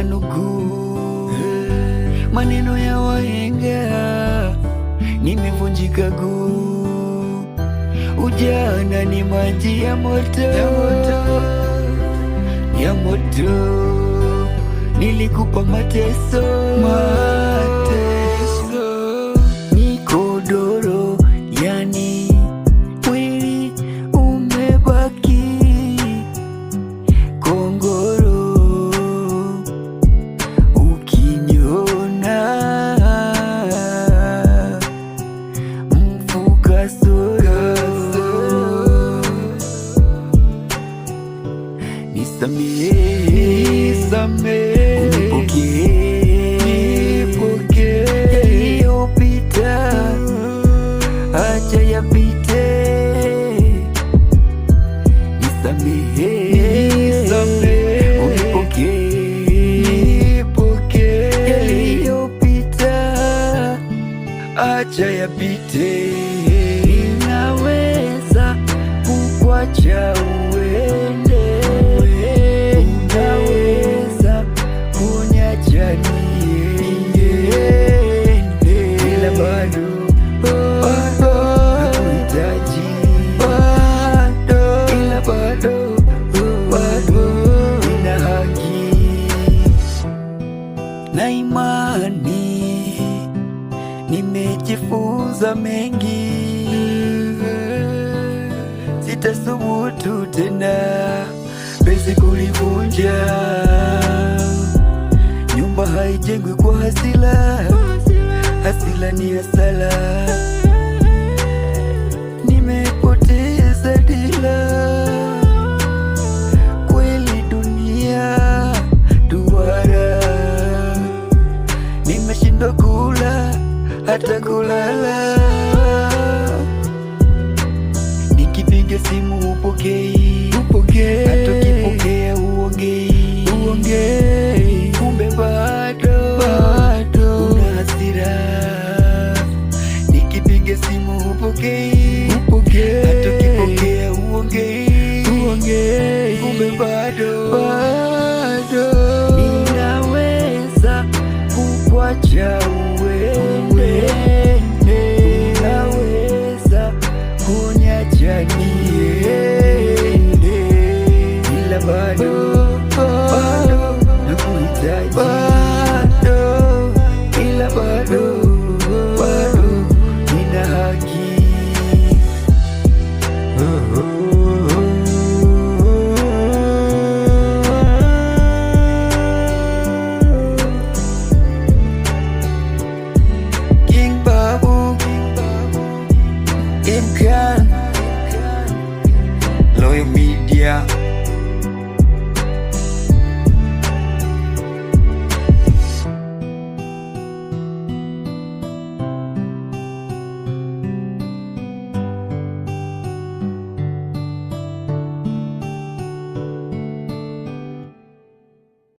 na nukuu maneno ya wahenga, nimevunjika guu. Ujana ni maji ya moto, ya moto. Nilikupa mateso, niko doro, yani mwili umebaki kongoro. Ukiniona mfuka soro, nisamehe, nipokee yaliyopita, acha yapite. Nisamehe, nipokee yaliyopita, acha yapite. Ninaweza kukuacha uende, unaweza kuniacha niende, ila bado nakuhitaji, ila bado nina haki na imani. Nimejifunza mengi, sitasubutu tena penzi kulivunja. Nyumba haijengwi kwa hasila, hasila ni hasala.